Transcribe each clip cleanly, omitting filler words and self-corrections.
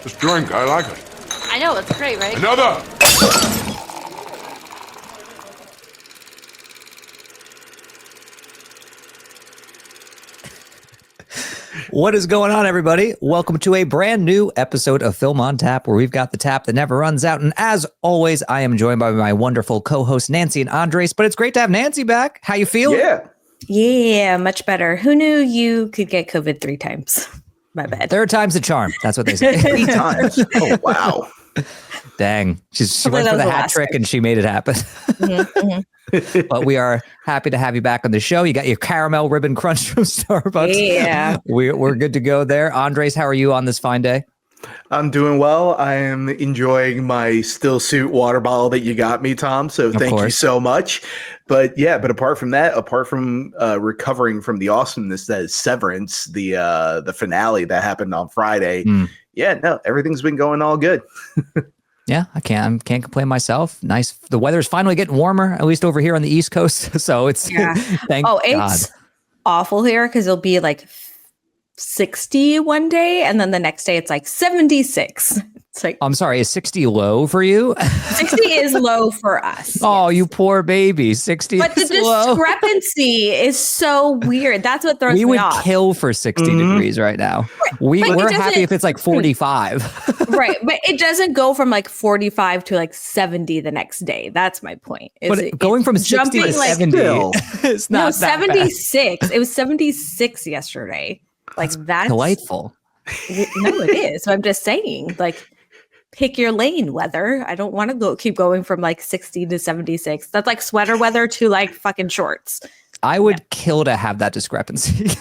Just drink. I like it. I know, it's great, right? Another! What is going on, everybody? Welcome to a brand new episode of Film on Tap, where we've got the tap that never runs out. And as always, I am joined by my wonderful co-hosts, Nancy and Andres. But it's great to have Nancy back. How you feel? Yeah, much better. Who knew you could get COVID 3 times? My bad. Third time's a charm. That's what they say. 3 times. Oh, wow. Dang. She went for the hat trick and she made it happen. But we are happy to have you back on the show. You got your caramel ribbon crunch from Starbucks. Yeah. We're good to go there. Andres, how are you on this fine day? I'm doing well. I am enjoying my still suit water bottle that you got me, Tom. So thank you so much. But apart from that, recovering from the awesomeness that is Severance, the finale that happened on Friday. Everything's been going all good. Yeah, I can't complain myself. Nice. The weather's finally getting warmer, at least over here on the East Coast. So it's thank God. It's awful here because it'll be like 60 one day, and then the next day it's like 76. It's like, I'm sorry, is 60 low for you? 60 is low for us. Oh, yes. You poor baby. 60 but is the low. Discrepancy is so weird. That's what throws me off. We would kill for 60 degrees right now. We're happy if it's like 45. Right, but it doesn't go from like 45 to like 70 the next day. That's my point. Going from 60 to 70 it's not 76. It was 76 yesterday. That's delightful. No, it is. So I'm just saying, pick your lane, weather. I don't want to keep going from like 60 to 76. That's like sweater weather to like fucking shorts. I would kill to have that discrepancy.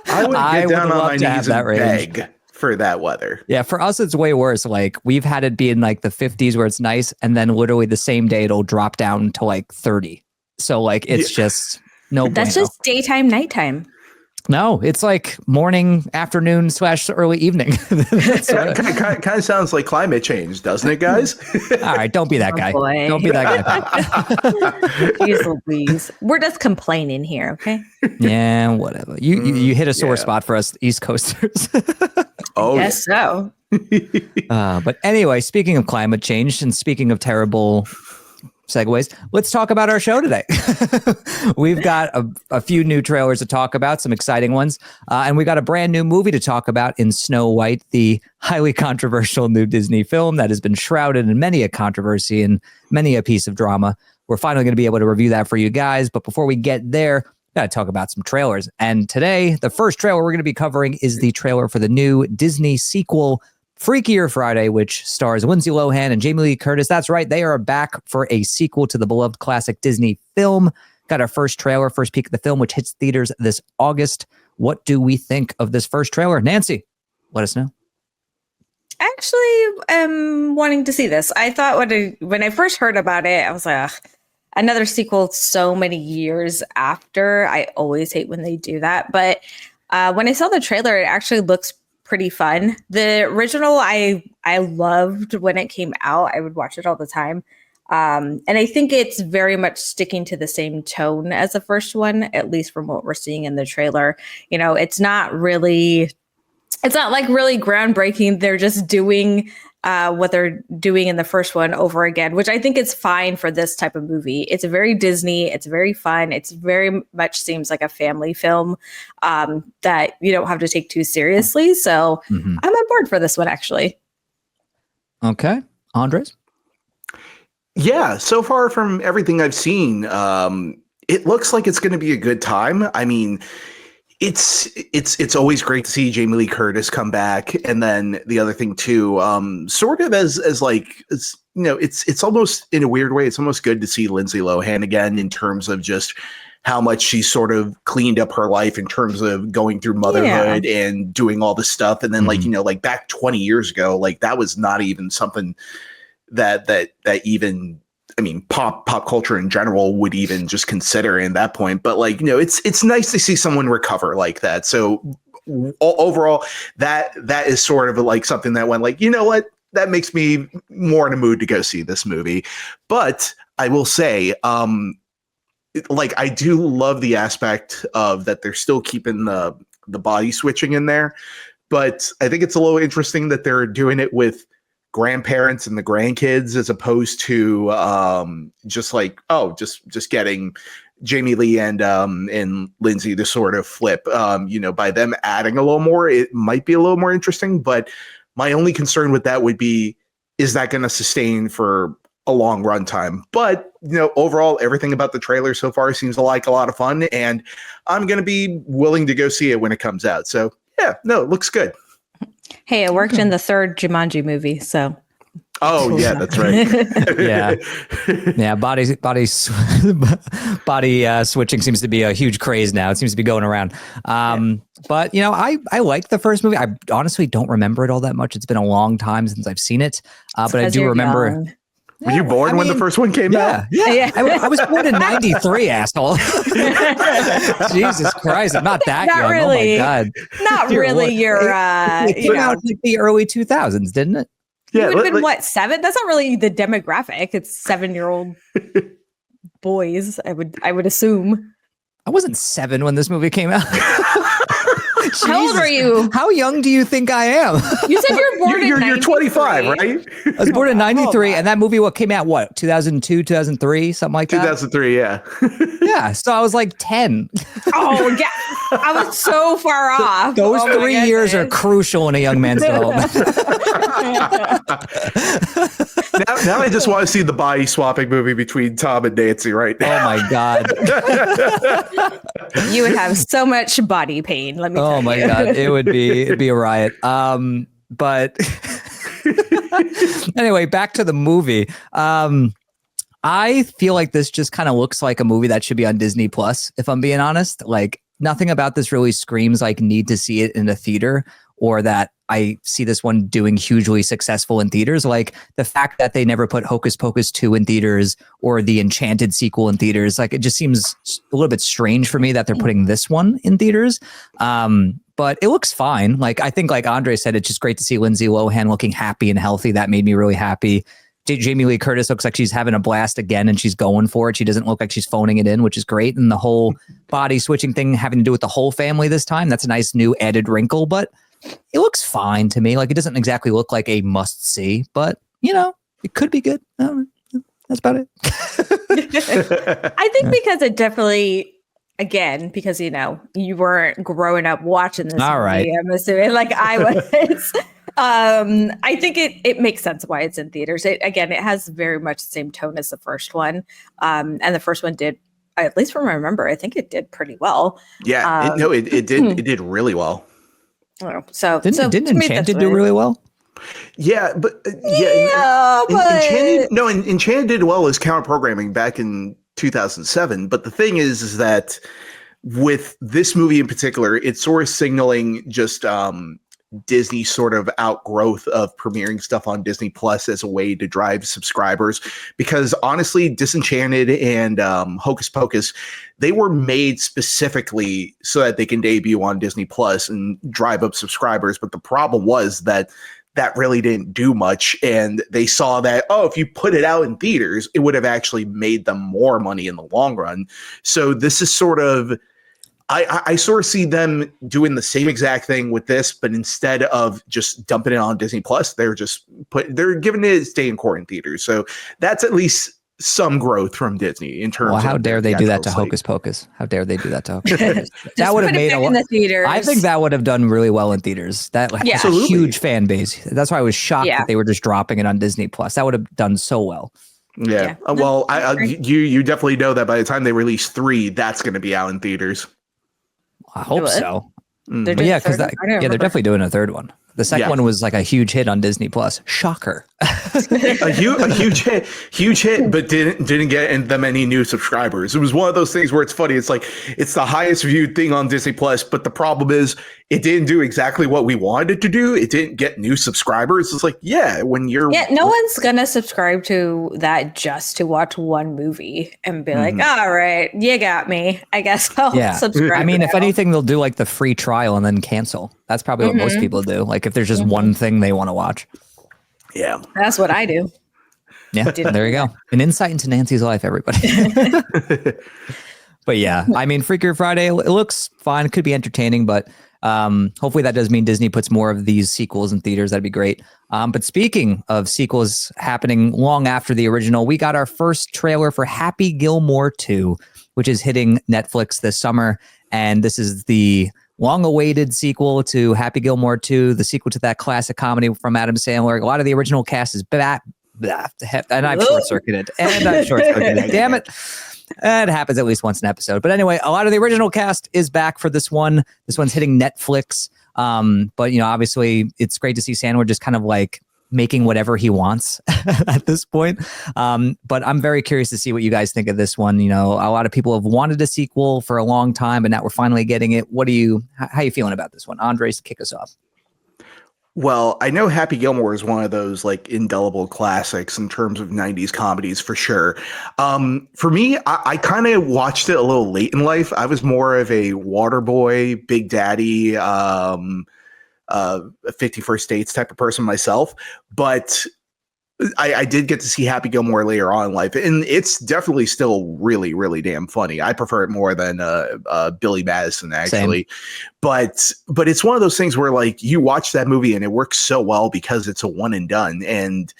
I would get down on my knees and beg for that weather. Yeah, for us, it's way worse. Like, we've had it be in like the 50s where it's nice, and then literally the same day it'll drop down to like 30. So like, it's just no. That's just daytime, nighttime. No, it's like morning, afternoon / early evening. Kind of sounds like climate change, doesn't it, guys? All right, don't be that guy. Boy. Don't be that guy. Jeez Louise. We're just complaining here, okay? Yeah, whatever. You hit a sore spot for us East Coasters. Oh, yes, so. But anyway, speaking of climate change and speaking of terrible segues, let's talk about our show today. We've got a few new trailers to talk about, some exciting ones, and we got a brand new movie to talk about in Snow White, the highly controversial new Disney film that has been shrouded in many a controversy and many a piece of drama. We're finally going to be able to review that for you guys, but before we get there, got to talk about some trailers. And today, the first trailer we're going to be covering is the trailer for the new Disney sequel, Freakier Friday, which stars Lindsay Lohan and Jamie Lee Curtis. That's right. They are back for a sequel to the beloved classic Disney film. Got our first trailer, first peek of the film, which hits theaters this August. What do we think of this first trailer? Nancy, let us know. Actually, I'm wanting to see this. I thought when I first heard about it, I was like, ugh, another sequel so many years after. I always hate when they do that. But when I saw the trailer, it actually looks pretty fun. The original I loved when it came out. I would watch it all the time. And I think it's very much sticking to the same tone as the first one, at least from what we're seeing in the trailer. You know, it's not like really groundbreaking. They're just doing what they're doing in the first one over again, which I think is fine for this type of movie. It's very Disney. It's very fun. It's very much seems like a family film that you don't have to take too seriously. So I'm on board for this one, actually. Okay. Andres? Yeah, so far from everything I've seen, it looks like it's going to be a good time. I mean, it's always great to see Jamie Lee Curtis come back, and then the other thing too, sort of as you know, it's almost in a weird way, it's almost good to see Lindsay Lohan again in terms of just how much she sort of cleaned up her life in terms of going through motherhood and doing all this stuff, and then like, you know, like back 20 years ago, like that was not even something that even, I mean, pop culture in general would even just consider in that point. But like, you know, it's nice to see someone recover like that. So overall, that is sort of like something that went like, you know what, that makes me more in a mood to go see this movie. But I will say, like, I do love the aspect of that they're still keeping the body switching in there. but I think it's a little interesting that they're doing it with grandparents and the grandkids as opposed to just getting Jamie Lee and Lindsay to sort of flip. By them adding a little more, it might be a little more interesting. But my only concern with that would be, is that going to sustain for a long run time? But overall, everything about the trailer so far seems like a lot of fun, and I'm going to be willing to go see it when it comes out. So yeah, no, it looks good. Hey, it worked in the third Jumanji movie, so. Oh yeah, that's right. Yeah. Body switching seems to be a huge craze now. It seems to be going around. But I liked the first movie. I honestly don't remember it all that much. It's been a long time since I've seen it. But I do remember. Young. Were you born when the first one came out? Yeah. I was born in '93, asshole. Jesus Christ, I'm not that Not young. really. Oh my God. Not really. It came out in the early 2000s, didn't it? You would have been what, 7? That's not really the demographic. It's 7-year-old boys. I would assume. I wasn't 7 when this movie came out. How old are you? How young do you think I am? You said you're born in 93. You're 25, right? I was born in 93, and that movie came out, 2002, 2003, something like that? 2003, yeah. Yeah, so I was like 10. Oh, yeah. I was so far off. Those 3 years are crucial in a young man's development. Now I just want to see the body swapping movie between Tom and Nancy right now. Oh my God. You would have so much body pain, let me tell you. Oh my God. It'd be a riot. But anyway, back to the movie. I feel like this just kind of looks like a movie that should be on Disney Plus, if I'm being honest. Like, nothing about this really screams like need to see it in a theater, or that I see this one doing hugely successful in theaters. Like the fact that they never put Hocus Pocus 2 in theaters or the Enchanted sequel in theaters, like it just seems a little bit strange for me that they're putting this one in theaters. But it looks fine. Like, I think like Andre said, it's just great to see Lindsay Lohan looking happy and healthy. That made me really happy. Jamie Lee Curtis looks like she's having a blast again, and she's going for it. She doesn't look like she's phoning it in, which is great. And the whole body switching thing having to do with the whole family this time, that's a nice new added wrinkle, but it looks fine to me. Like, it doesn't exactly look like a must see, but it could be good. I don't know. That's about it. I think because it definitely, again, because you weren't growing up watching this All movie, right. I'm assuming, like I was. I think it makes sense why it's in theaters. It has very much the same tone as the first one. And the first one did, at least from what I remember, I think it did pretty well. Yeah, it did really well. So didn't to me, Enchanted do really well? Yeah, but but Enchanted did well as counter programming back in 2007. But the thing is that with this movie in particular, it's sort of signaling just Disney sort of outgrowth of premiering stuff on Disney Plus as a way to drive subscribers. Because honestly, Disenchanted and Hocus Pocus, they were made specifically so that they can debut on Disney Plus and drive up subscribers. But the problem was that really didn't do much. And they saw that, if you put it out in theaters, it would have actually made them more money in the long run. So this is sort of, I sort of see them doing the same exact thing with this, but instead of just dumping it on Disney Plus, they're giving it a stay in court in theaters. So that's at least some growth from Disney in terms. Well, how of dare they do that to slate. Hocus Pocus? How dare they do that to Hocus Pocus? That Just would have put it made back in the theaters. I think that would have done really well in theaters. That has a Absolutely. huge fan base. That's why I was shocked that they were just dropping it on Disney Plus. That would have done so well. Yeah. Well, you definitely know that by the time they release 3, that's going to be out in theaters. I hope so. They're But yeah, doing because a third one? they're definitely doing a third one. The second one was like a huge hit on Disney Plus. Shocker. a huge hit, but didn't get them any new subscribers. It was one of those things where it's funny. It's like it's the highest viewed thing on Disney Plus, but the problem is it didn't do exactly what we wanted it to do. It didn't get new subscribers. It's like, when you're no one's gonna subscribe to that just to watch one movie and be like, all right, you got me. I guess I'll subscribe. I mean, now. if anything, they'll do like the free trial and then cancel. That's probably what most people do. Like if there's just one thing they want to watch. Yeah. That's what I do. Yeah, there you go. An insight into Nancy's life, everybody. But yeah, I mean, Freakier Friday, it looks fine. It could be entertaining, but hopefully that does mean Disney puts more of these sequels in theaters. That'd be great. But speaking of sequels happening long after the original, we got our first trailer for Happy Gilmore 2, which is hitting Netflix this summer. And this is the long-awaited sequel to Happy Gilmore 2, the sequel to that classic comedy from Adam Sandler. A lot of the original cast is back. And I've short-circuited. Damn it. It happens at least once an episode. But anyway, a lot of the original cast is back for this one. This one's hitting Netflix. But, you know, obviously it's great to see Sandler just kind of like making whatever he wants at this point. But I'm very curious to see what you guys think of this one. You know, a lot of people have wanted a sequel for a long time, but now we're finally getting it. How are you feeling about this one? Andres, kick us off. Well, I know Happy Gilmore is one of those like indelible classics in terms of 90s comedies for sure. For me, I kind of watched it a little late in life. I was more of a Waterboy, Big Daddy, 51st Dates type of person myself. But I did get to see Happy Gilmore later on in life, and it's definitely still really, really damn funny. I prefer it more than Billy Madison, actually. Same. But it's one of those things where like you watch that movie and it works so well because it's a one and done, and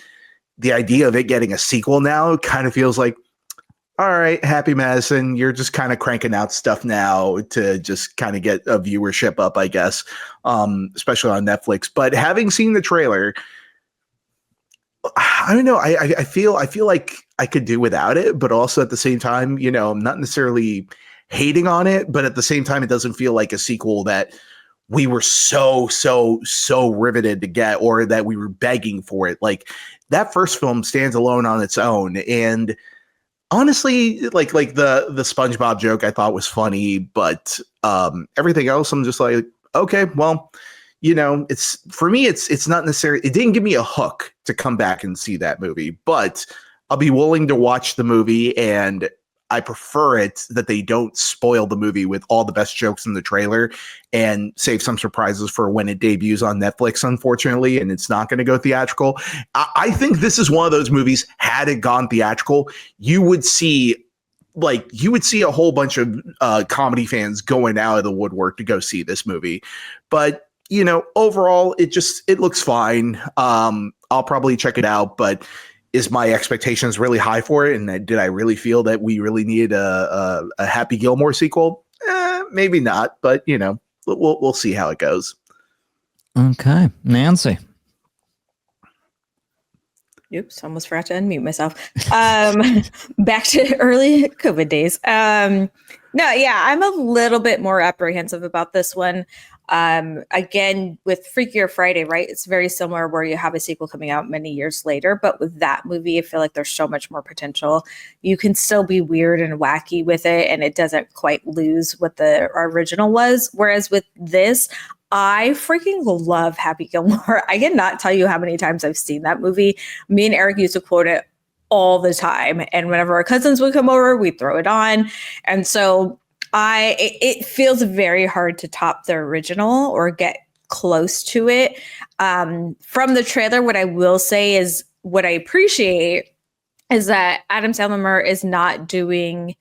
the idea of it getting a sequel now kind of feels like, all right, Happy Madison, you're just kind of cranking out stuff now to just kind of get a viewership up, I guess, especially on Netflix. But having seen the trailer, I don't know. I feel like I could do without it, but also at the same time, you know, I'm not necessarily hating on it, but at the same time, it doesn't feel like a sequel that we were so riveted to get, or that we were begging for it. Like that first film stands alone on its own, and honestly, like the SpongeBob joke I thought was funny, but everything else, I'm just like, okay, well. You know, it's for me, it's not necessarily, it didn't give me a hook to come back and see that movie, but I'll be willing to watch the movie, and I prefer it that they don't spoil the movie with all the best jokes in the trailer and save some surprises for when it debuts on Netflix, unfortunately, and it's not going to go theatrical. I think this is one of those movies, had it gone theatrical, you would see a whole bunch of comedy fans going out of the woodwork to go see this movie. But you know, overall, it looks fine. I'll probably check it out, but is my expectations really high for it? And did I really feel that we really needed a Happy Gilmore sequel? Maybe not, but you know, we'll see how it goes. Okay, Nancy. Oops, almost forgot to unmute myself. Back to early COVID days. No, yeah, I'm a little bit more apprehensive about this one. Again, with Freakier Friday, right? It's very similar where you have a sequel coming out many years later, but with that movie, I feel like there's so much more potential. You can still be weird and wacky with it, and it doesn't quite lose what the original was. Whereas with this, I freaking love Happy Gilmore. I cannot tell you how many times I've seen that movie. Me and Eric used to quote it all the time. And whenever our cousins would come over, we'd throw it on. And so it feels very hard to top the original or get close to it. From the trailer, what I will say is what I appreciate is that Adam Sandler is not doing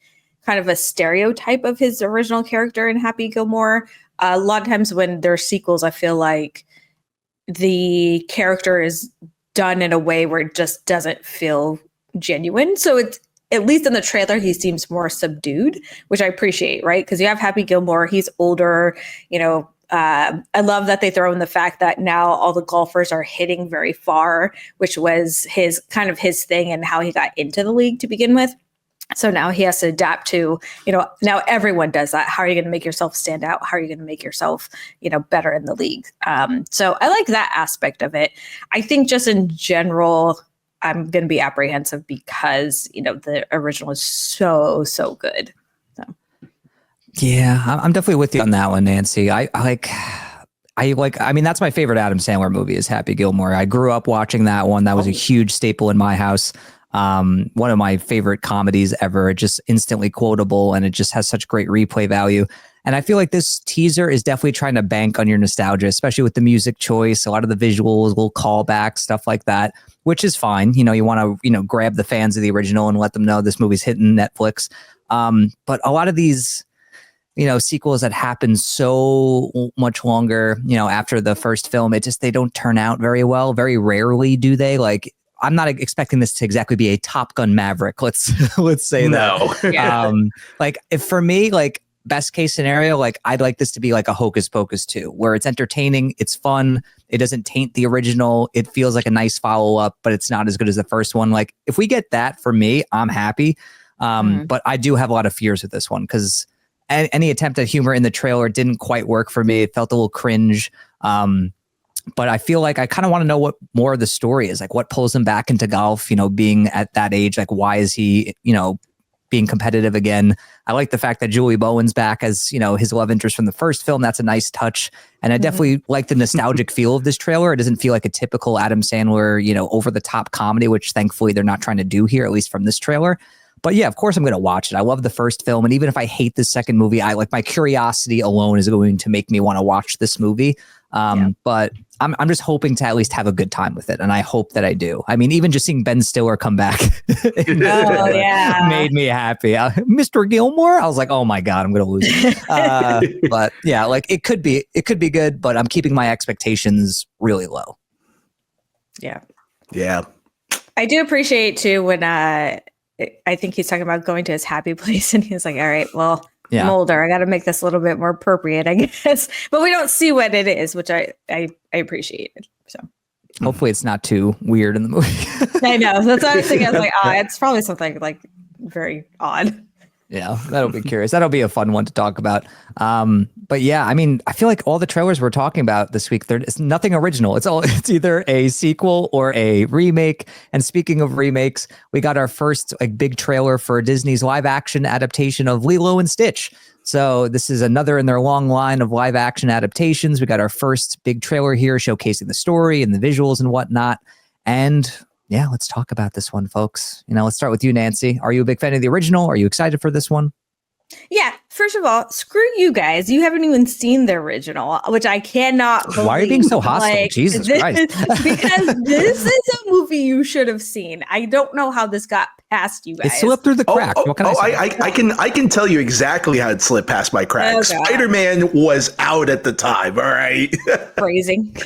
kind of a stereotype of his original character in Happy Gilmore. A lot of times when there's sequels, I feel like the character is done in a way where it just doesn't feel genuine. So it's, at least in the trailer, he seems more subdued, which I appreciate, right? Because you have Happy Gilmore, he's older, you know. I love that they throw in the fact that now all the golfers are hitting very far, which was his thing and how he got into the league to begin with. So now he has to adapt to, you know, now everyone does that. How are you going to make yourself stand out? How are you going to make yourself, you know, better in the league? So I like that aspect of it. I think just in general, I'm going to be apprehensive because, you know, the original is so good. So. Yeah, I'm definitely with you on that one, Nancy. I mean, that's my favorite Adam Sandler movie is Happy Gilmore. I grew up watching that one. That was a huge staple in my house. One of my favorite comedies ever. It just instantly quotable, and it just has such great replay value. And I feel like this teaser is definitely trying to bank on your nostalgia, especially with the music choice, a lot of the visuals, little callbacks, stuff like that, which is fine. You know, you want to, you know, grab the fans of the original and let them know this movie's hitting Netflix. But a lot of these, sequels that happen so much longer, after the first film, they don't turn out very well. Very rarely do they. Like, I'm not expecting this to exactly be a Top Gun Maverick. Let's say that. Yeah. Like, if for me, like, best case scenario, like, I'd like this to be like a Hocus Pocus 2, where it's entertaining, it's fun, it doesn't taint the original, it feels like a nice follow up, but it's not as good as the first one. Like, if we get that, for me, I'm happy. But I do have a lot of fears with this one because any attempt at humor in the trailer didn't quite work for me. It felt a little cringe. But I feel like I kind of want to know what more of the story is. Like, what pulls him back into golf, being at that age. Like, why is he, being competitive again? I like the fact that Julie Bowen's back as, his love interest from the first film. That's a nice touch. And I definitely like the nostalgic feel of this trailer. It doesn't feel like a typical Adam Sandler, over the top comedy, which thankfully they're not trying to do here, at least from this trailer. But yeah, of course I'm going to watch it. I love the first film. And even if I hate the second movie, my curiosity alone is going to make me want to watch this movie. But I'm just hoping to at least have a good time with it. And I hope that I do. I mean, even just seeing Ben Stiller come back made me happy. Mr. Gilmore, I was like, oh my God, I'm going to lose it. But yeah, like it could be good, but I'm keeping my expectations really low. Yeah. Yeah. I do appreciate too when I think he's talking about going to his happy place and he's like, all right, well, I'm older. I got to make this a little bit more appropriate, I guess. But we don't see what it is, which I appreciate. So hopefully it's not too weird in the movie. I know. That's what I was thinking. I was like, it's probably something like very odd. Yeah, that'll be curious. That'll be a fun one to talk about. But yeah, I mean, I feel like all the trailers we're talking about this week, it's nothing original. It's either a sequel or a remake. And speaking of remakes, we got our first big trailer for Disney's live action adaptation of Lilo and Stitch. So this is another in their long line of live action adaptations. We got our first big trailer here showcasing the story and the visuals and whatnot. And yeah, let's talk about this one, folks. Let's start with you, Nancy. Are you a big fan of the original? Are you excited for this one? Yeah. First of all, screw you guys. You haven't even seen the original, which I cannot believe. Why are you being so hostile? Jesus Christ. Because this is a movie you should have seen. I don't know how this got past you guys. It slipped through the cracks. What can I say? I can tell you exactly how it slipped past my cracks. Spider-Man was out at the time. All right. Phrasing.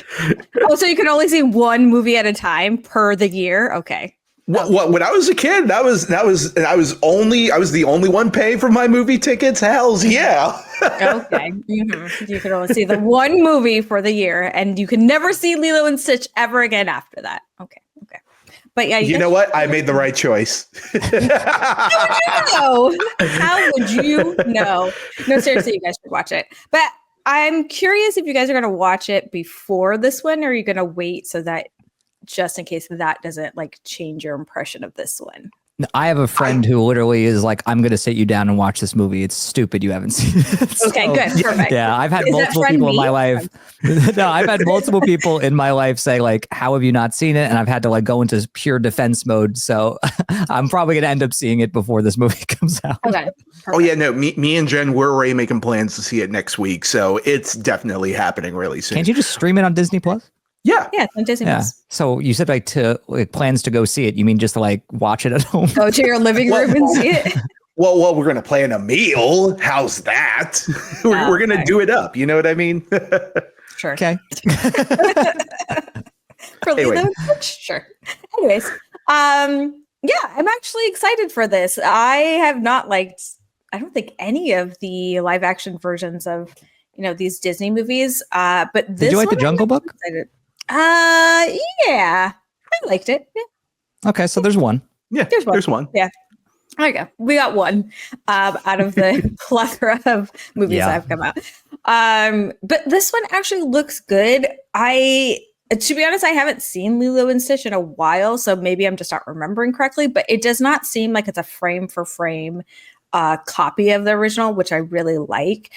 So you can only see one movie at a time per the year. Okay. What when I was a kid, I was the only one paying for my movie tickets. Hells yeah. Okay. You can only see the one movie for the year, and you can never see Lilo and Stitch ever again after that. Okay. But yeah, you know what? I made the right choice. How would you know? No, seriously, you guys should watch it. But I'm curious if you guys are going to watch it before this one, or are you going to wait so that just in case that doesn't change your impression of this one? I have a friend who literally is like, I'm going to sit you down and watch this movie. It's stupid you haven't seen it. Okay, good. Perfect. Yeah, I've had multiple people in my life. No, I've had multiple people in my life say how have you not seen it? And I've had to go into pure defense mode. So I'm probably going to end up seeing it before this movie comes out. Okay. Perfect. Oh yeah, no, me and Jen, we're already making plans to see it next week. So it's definitely happening really soon. Can't you just stream it on Disney Plus? Yeah. Yeah, it's on Disney Plus. So you said plans to go see it. You mean just to watch it at home? Go to your living room and see it. Well, we're gonna plan a meal. How's that? We're gonna do it up. You know what I mean? Sure. Okay. For Lilo and Stitch? Sure. Anyways, yeah, I'm actually excited for this. I have not liked, I don't think, any of the live action versions of these Disney movies. But this did you like the Jungle Book? Yeah, I liked it. Yeah. Okay, so there's one. Yeah, there's one. Yeah. There you go. We got one out of the plethora of movies that have come out. But this one actually looks good. To be honest, I haven't seen Lilo and Stitch in a while, so maybe I'm just not remembering correctly, but it does not seem like it's a frame for frame copy of the original, which I really like.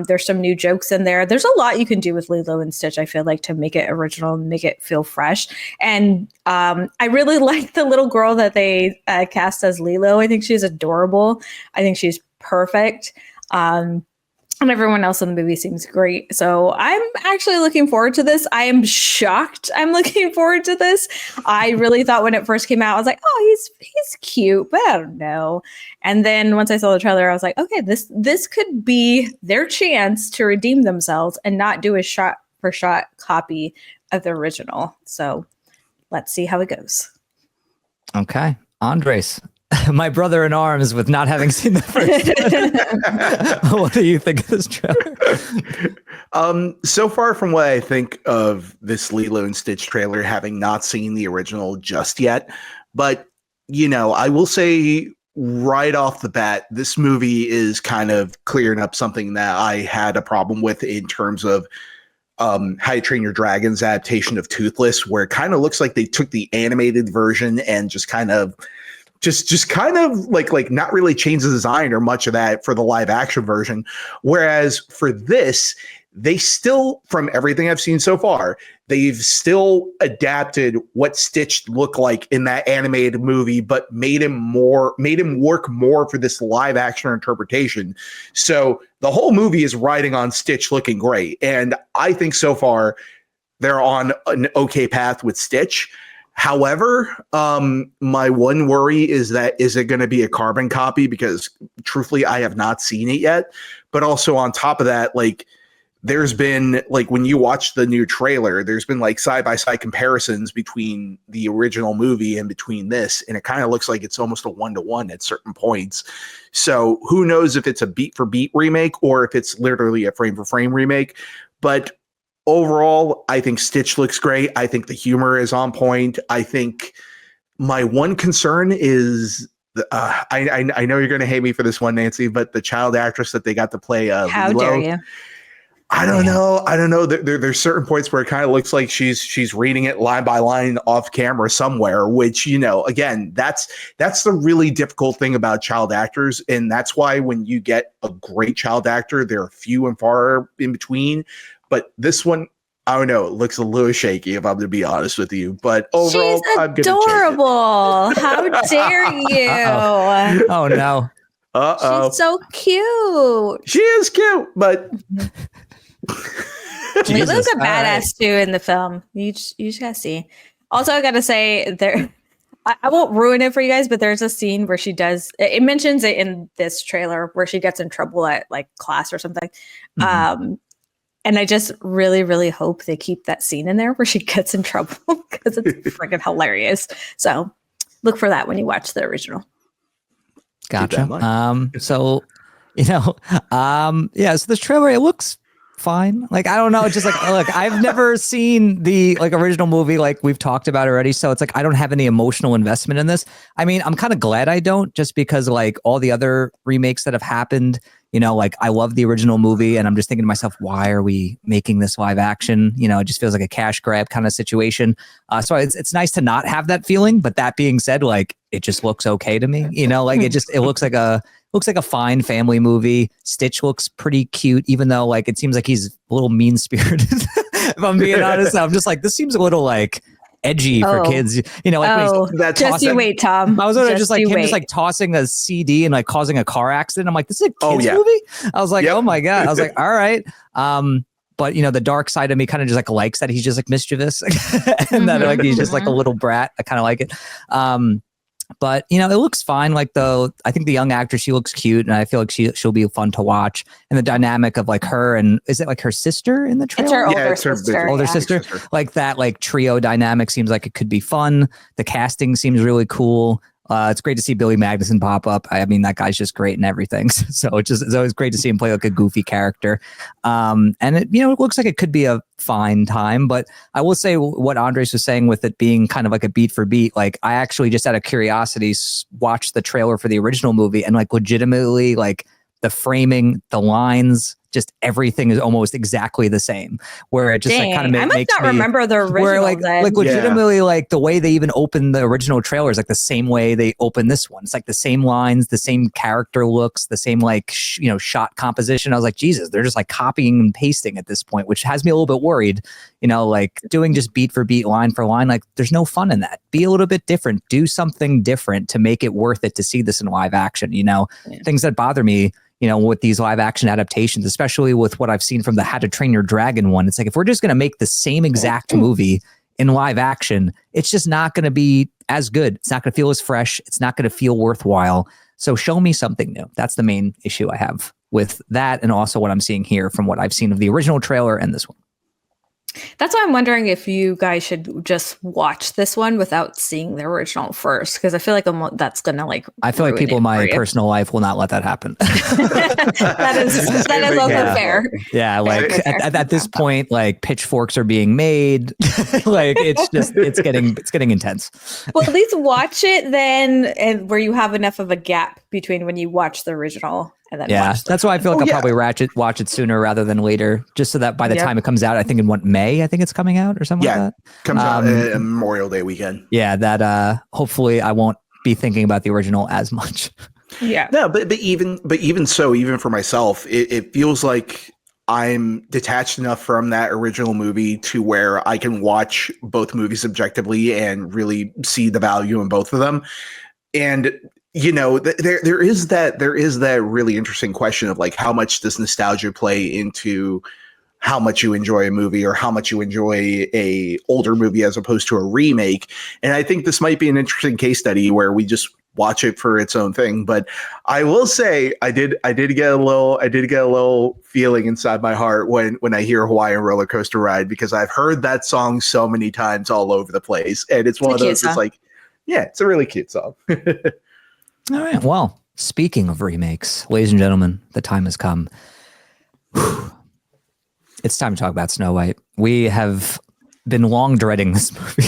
There's some new jokes in there. There's a lot you can do with Lilo and Stitch, I feel like, to make it original and make it feel fresh. And I really like the little girl that they cast as Lilo. I think she's adorable. I think she's perfect. And everyone else in the movie seems great. So I'm actually looking forward to this. I am shocked I'm looking forward to this. I really thought when it first came out, I was like, oh, he's cute, but I don't know. And then once I saw the trailer, I was like, okay, this could be their chance to redeem themselves and not do a shot for shot copy of the original. So let's see how it goes. Okay. Andres, my brother in arms with not having seen the first one. What do you think of this trailer? So far from what I think of this Lilo and Stitch trailer, having not seen the original just yet, but I will say right off the bat, this movie is kind of clearing up something that I had a problem with in terms of How You Train Your Dragon's adaptation of Toothless, where it kind of looks like they took the animated version and just kind of like not really change the design or much of that for the live action version. Whereas for this, they still, from everything I've seen so far, they've still adapted what Stitch looked like in that animated movie, but made him work more for this live action interpretation. So the whole movie is riding on Stitch looking great. And I think so far they're on an okay path with Stitch. However, my one worry is it going to be a carbon copy? Because truthfully, I have not seen it yet. But also on top of that, like there's been like when you watch the new trailer, there's been like side-by-side comparisons between the original movie and between this. And it kind of looks like it's almost a 1-to-1 at certain points. So who knows if it's a beat for beat remake or if it's literally a frame for frame remake. But overall, I think Stitch looks great. I think the humor is on point. I think my one concern is, I know you're going to hate me for this one, Nancy, but the child actress that they got to play How Lilo, dare you? I don't know. There's certain points where it kind of looks like she's reading it line by line off camera somewhere, which, again, that's the really difficult thing about child actors. And that's why when you get a great child actor, they're few and far in between. But this one, I don't know, it looks a little shaky, if I'm to be honest with you. But overall, I'm she's adorable. How dare you? Oh, no. Uh-oh. She's so cute. She is cute, but... Lilo's a badass too in the film. You just gotta see. Also, I gotta say I won't ruin it for you guys, but there's a scene where she does. It mentions it in this trailer where she gets in trouble at like class or something. Mm-hmm. And I just really, really hope they keep that scene in there where she gets in trouble because it's freaking hilarious. So look for that when you watch the original. Gotcha. So this trailer, it looks fine. Like, I don't know. It's just like, look, I've never seen the like original movie like we've talked about already. So it's like, I don't have any emotional investment in this. I mean, I'm kind of glad I don't, just because like all the other remakes that have happened, like I love the original movie and I'm just thinking to myself, why are we making this live action? It just feels like a cash grab kind of situation. So it's nice to not have that feeling. But that being said, like it just looks okay to me, like it looks like a fine family movie. Stitch looks pretty cute, even though like it seems like he's a little mean spirited. If I'm being honest, I'm just like, this seems a little like edgy for kids, like just you wait, Tom. I was just like him just like tossing a CD and like causing a car accident. I'm like, this is a kids movie. I was like, oh my god. I was like, all right. But the dark side of me kind of just like likes that he's just like mischievous and that like he's just like a little brat. I kind of like it. But it looks fine. Like I think the young actress, she looks cute, and I feel like she'll be fun to watch. And the dynamic of like her and is it like her sister in the trailer? It's her older sister. Like that like trio dynamic seems like it could be fun. The casting seems really cool. It's great to see Billy Magnussen pop up. I mean, that guy's just great in everything. So it's always great to see him play like a goofy character. And it looks like it could be a fine time. But I will say what Andres was saying with it being kind of like a beat for beat. Like I actually just out of curiosity watched the trailer for the original movie and like legitimately like the framing, the lines, just everything is almost exactly the same. Where it just like kind of makes me... I must not remember the original. Where like legitimately like the way they even open the original trailer is like the same way they open this one. It's like the same lines, the same character looks, the same like shot composition. I was like, Jesus, they're just like copying and pasting at this point, which has me a little bit worried. Like doing just beat for beat, line for line. Like there's no fun in that. Be a little bit different. Do something different to make it worth it to see this in live action. Things that bother me. with these live action adaptations, especially with what I've seen from the How to Train Your Dragon one. It's like, if we're just going to make the same exact movie in live action, it's just not going to be as good. It's not going to feel as fresh. It's not going to feel worthwhile. So show me something new. That's the main issue I have with that. And also what I'm seeing here from what I've seen of the original trailer and this one. That's why I'm wondering if you guys should just watch this one without seeing the original first, because I feel like that's gonna I feel like people in my personal life will not let that happen. that is also fair. Yeah, like at this point, like pitchforks are being made. Like it's getting intense. Well, at least watch it then, and where you have enough of a gap between when you watch the original. And then that's why I feel like I'll probably watch it sooner rather than later, just so that by the time it comes out, I think in May, I think it's coming out or something like that. Comes out Memorial Day weekend. Yeah, that hopefully I won't be thinking about the original as much. Yeah. No, but even so, even for myself, it feels like I'm detached enough from that original movie to where I can watch both movies objectively and really see the value in both of them. And there is that really interesting question of like, how much does nostalgia play into how much you enjoy a movie or how much you enjoy a older movie as opposed to a remake. And I think this might be an interesting case study where we just watch it for its own thing. But I will say I did get a little feeling inside my heart when I hear Hawaiian Roller Coaster Ride, because I've heard that song so many times all over the place. And it's one of those, it's like, yeah, it's a really cute song. All right. Well, speaking of remakes, ladies and gentlemen, the time has come. It's time to talk about Snow White. We have been long dreading this movie.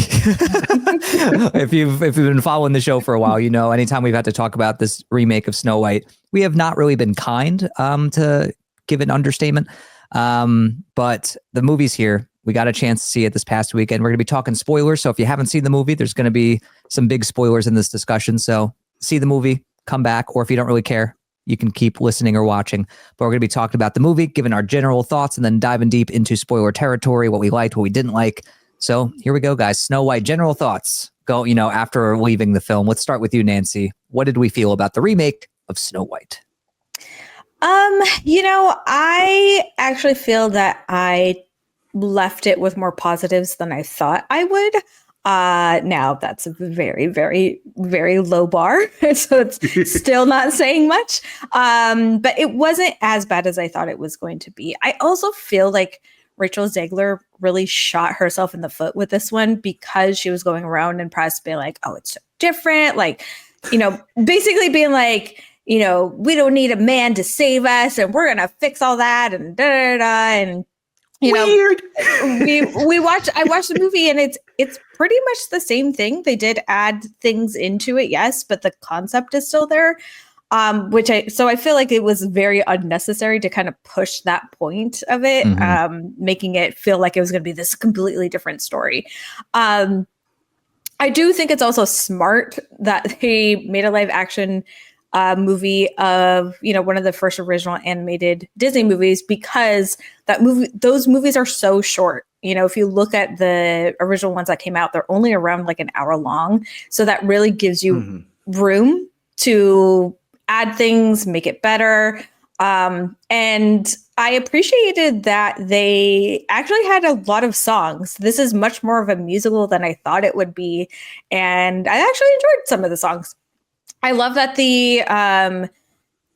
If you've been following the show for a while, anytime we've had to talk about this remake of Snow White, we have not really been kind, to give an understatement. But the movie's here. We got a chance to see it this past weekend. We're going to be talking spoilers. So if you haven't seen the movie, there's going to be some big spoilers in this discussion. So see the movie, come back, or if you don't really care, you can keep listening or watching. But we're going to be talking about the movie, giving our general thoughts, and then diving deep into spoiler territory, what we liked, what we didn't like. So here we go, guys. Snow White, general thoughts. Go, after leaving the film. Let's start with you, Nancy. What did we feel about the remake of Snow White? I actually feel that I left it with more positives than I thought I would. Now that's a very, very, very low bar. So it's still not saying much. But it wasn't as bad as I thought it was going to be. I also feel like Rachel Zegler really shot herself in the foot with this one, because she was going around and press being like, oh, it's so different. Like, basically being like, we don't need a man to save us and we're going to fix all that and da da da. And weird. I watched the movie and it's pretty much the same thing. They did add things into it, yes, but the concept is still there. So I feel like it was very unnecessary to kind of push that point of it, making it feel like it was going to be this completely different story. I do think it's also smart that they made a live action movie of, one of the first original animated Disney movies, because those movies are so short. If you look at the original ones that came out, they're only around like an hour long. So that really gives you room to add things, make it better. And I appreciated that they actually had a lot of songs. This is much more of a musical than I thought it would be. And I actually enjoyed some of the songs. I love that the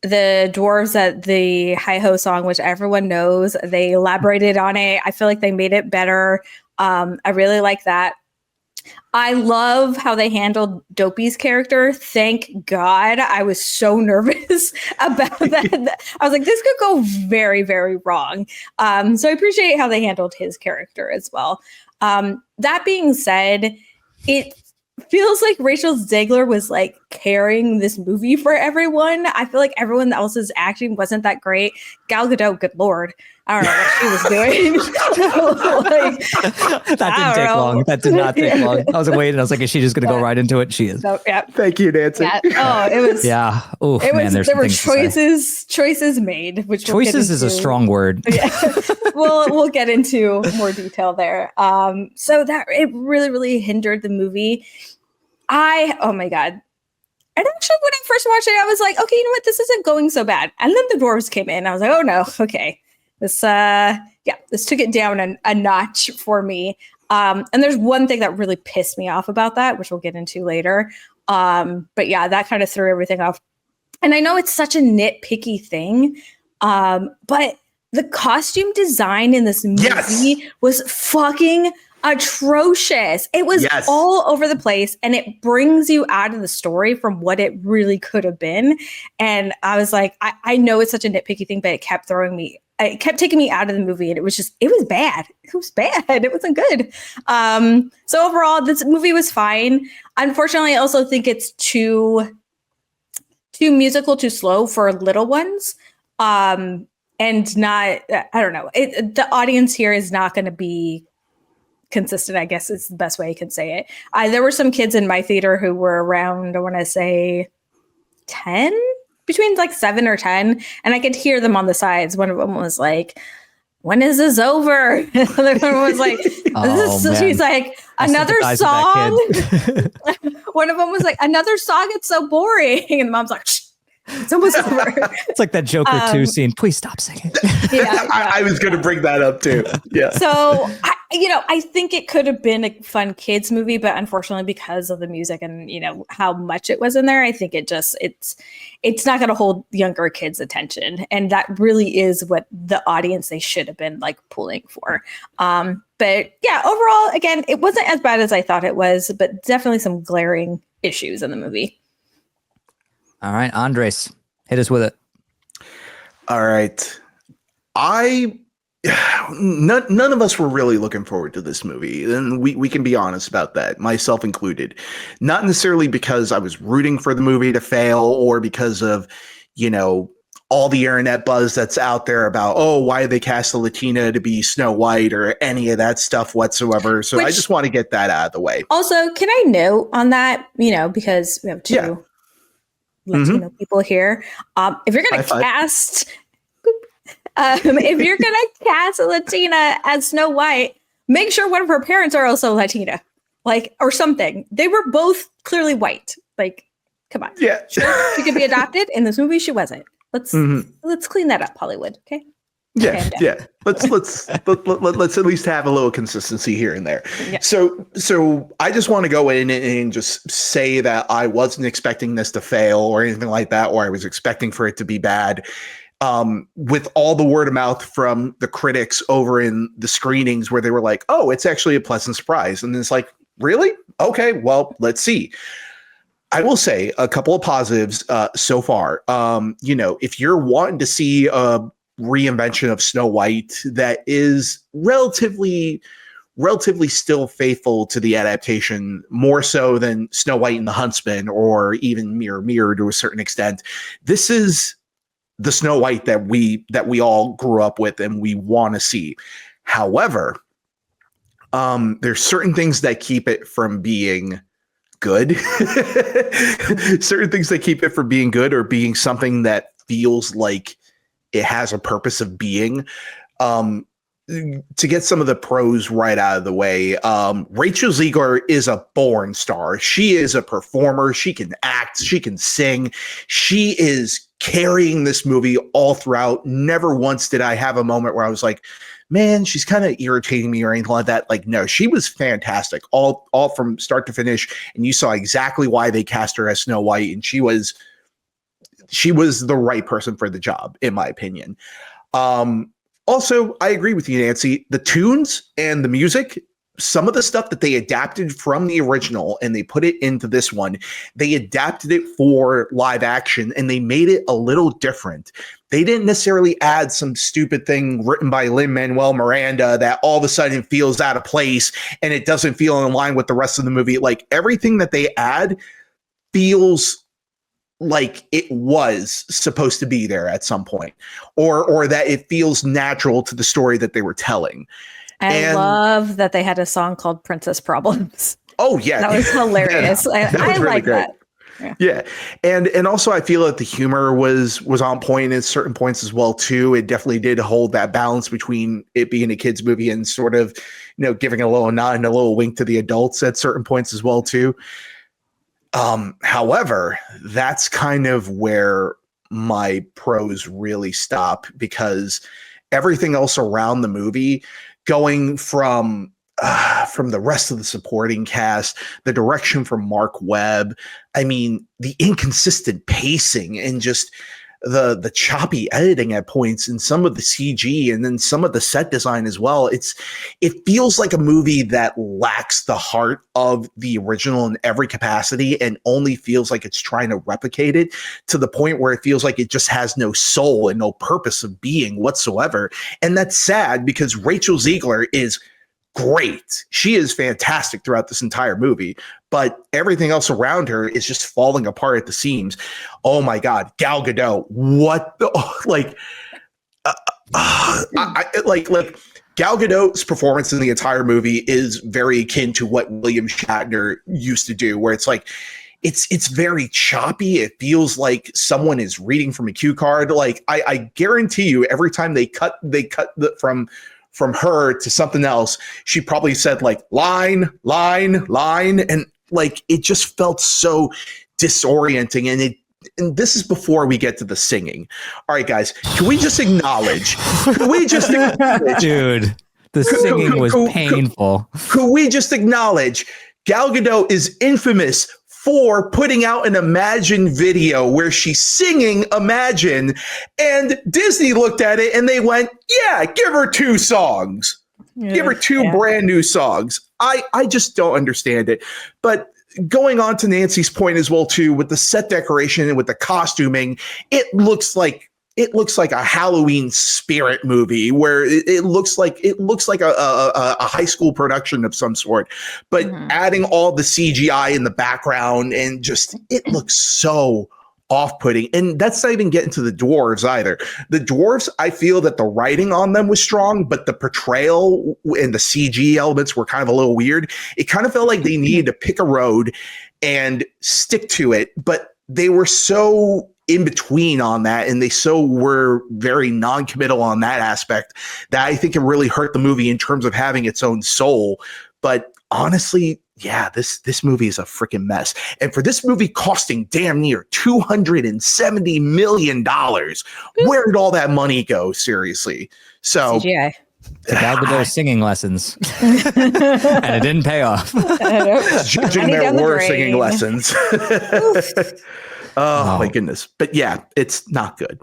dwarves at the Hi-Ho song, which everyone knows, they elaborated on it. I feel like they made it better. I really like that. I love how they handled Dopey's character. Thank God. I was so nervous about that. I was like, this could go very, very wrong. So I appreciate how they handled his character as well. That being said, it feels like Rachel Zegler was like carrying this movie for everyone. I feel like everyone else's acting wasn't that great. Gal Gadot, good Lord, I don't know what she was doing. That didn't take long. That did not take long. I was waiting. I was like, is she just going to go right into it? She is. So, yeah. Thank you, Nancy. Yeah. Oh, it was. Yeah. Oh, man. There were choices made. Which choices is a strong word. Yeah. We'll get into more detail there. So that it really, really hindered the movie. Oh my God. And actually, when I first watched it, I was like, okay, you know what? This isn't going so bad. And then the dwarves came in. I was like, oh no, okay. This took it down a notch for me. And there's one thing that really pissed me off about that, which we'll get into later. But yeah, that kind of threw everything off. And I know it's such a nitpicky thing, but the costume design in this movie was fucking atrocious. It was all over the place, and it brings you out of the story from what it really could have been. And I was like, I know it's such a nitpicky thing, but it kept taking me out of the movie, and it was bad. It was bad. It wasn't good. So overall, this movie was fine. Unfortunately, I also think it's too musical, too slow for little ones. And not, I don't know. The audience here is not going to be consistent, I guess is the best way I could say it. There were some kids in my theater who were around, I want to say 10, between like 7 or 10. And I could hear them on the sides. One of them was like, when is this over? The other one was like, she's like, another song. One of them was like, another song. It's so boring. And the mom's like, shh. It's almost over. It's like that Joker 2 scene. Please stop singing. Yeah, I was going to bring that up too. Yeah. So, I think it could have been a fun kids movie, but unfortunately, because of the music and how much it was in there, I think it's not going to hold younger kids' attention, and that really is what the audience they should have been like pulling for. But yeah, overall, again, it wasn't as bad as I thought it was, but definitely some glaring issues in the movie. All right, Andres, hit us with it. All right. None of us were really looking forward to this movie, and we can be honest about that, myself included. Not necessarily because I was rooting for the movie to fail or because of, all the internet buzz that's out there about, why they cast a Latina to be Snow White or any of that stuff whatsoever. So I just want to get that out of the way. Also, can I note on that, because we have two Latino people here. If you're going to cast a Latina as Snow White, make sure one of her parents are also Latina, or something. They were both clearly white. Come on. Yeah. Sure, she could be adopted. In this movie, she wasn't. Let's clean that up, Hollywood. Okay. Yeah. Yeah. Let's at least have a little consistency here and there. Yeah. So I just want to go in and just say that I wasn't expecting this to fail or anything like that, or I was expecting for it to be bad. With all the word of mouth from the critics over in the screenings where they were like, oh, it's actually a pleasant surprise. And it's like, really? Okay, well, let's see. I will say a couple of positives so far. If you're wanting to see a reinvention of Snow White that is relatively still faithful to the adaptation, more so than Snow White and the Huntsman or even Mirror to a certain extent, this is the Snow White that we all grew up with and we want to see. However, there's certain things that keep it from being good. Certain things that keep it from being good or being something that feels like it has a purpose of being. To get some of the pros right out of the way, Rachel Zegler is a born star. She is a performer. She can act. She can sing. She is carrying this movie all throughout. Never once did I have a moment where I was like, man, she's kind of irritating me or anything like that. No, she was fantastic all from start to finish. And you saw exactly why they cast her as Snow White. And she was the right person for the job, in my opinion. Also, I agree with you, Nancy. The tunes and the music, some of the stuff that they adapted from the original and they put it into this one, they adapted it for live action and they made it a little different. They didn't necessarily add some stupid thing written by Lin-Manuel Miranda that all of a sudden feels out of place and it doesn't feel in line with the rest of the movie. Everything that they add feels like it was supposed to be there at some point, or that it feels natural to the story that they were telling. I love that they had a song called Princess Problems. Oh yeah. That was hilarious. Yeah, I really like that. Yeah. And also I feel that the humor was on point at certain points as well too. It definitely did hold that balance between it being a kid's movie and sort of, giving a little nod and a little wink to the adults at certain points as well too. However, that's kind of where my pros really stop, because everything else around the movie, going from the rest of the supporting cast, the direction from Mark Webb, I mean, the inconsistent pacing and just the choppy editing at points, and some of the CG, and then some of the set design as well. It feels like a movie that lacks the heart of the original in every capacity, and only feels like it's trying to replicate it, to the point where it feels like it just has no soul and no purpose of being whatsoever. And that's sad, because Rachel Ziegler is great. She is fantastic throughout this entire movie, but everything else around her is just falling apart at the seams. Oh my God, Gal Gadot! What the like Gal Gadot's performance in the entire movie is very akin to what William Shatner used to do, where it's like it's very choppy. It feels like someone is reading from a cue card. Like I guarantee you, every time they cut from her to something else, she probably said like line, and like it just felt so disorienting. And this is before we get to the singing. All right, guys, can we just acknowledge? Dude, the singing was painful. Could we just acknowledge Gal Gadot is infamous for putting out an Imagine video where she's singing Imagine, and Disney looked at it and they went, yeah, give her 2 songs. Yeah, give her 2 brand new songs. I just don't understand it. But going on to Nancy's point as well, too, with the set decoration and with the costuming, it looks like a Halloween Spirit movie, where it looks like a high school production of some sort, but adding all the CGI in the background, and just it looks so off-putting. And that's not even getting to the dwarves either. The dwarves, I feel that the writing on them was strong, but the portrayal and the CG elements were kind of a little weird. It kind of felt like they needed to pick a road and stick to it, but they were so in between on that, and they were very non-committal on that aspect, that I think it really hurt the movie in terms of having its own soul. But honestly, yeah, this movie is a freaking mess. And for this movie costing damn near $270 million, where did all that money go? Seriously. So CGI. Gal Gadot singing lessons, and it didn't pay off. Judging there were singing lessons. Oh my goodness. But yeah, it's not good.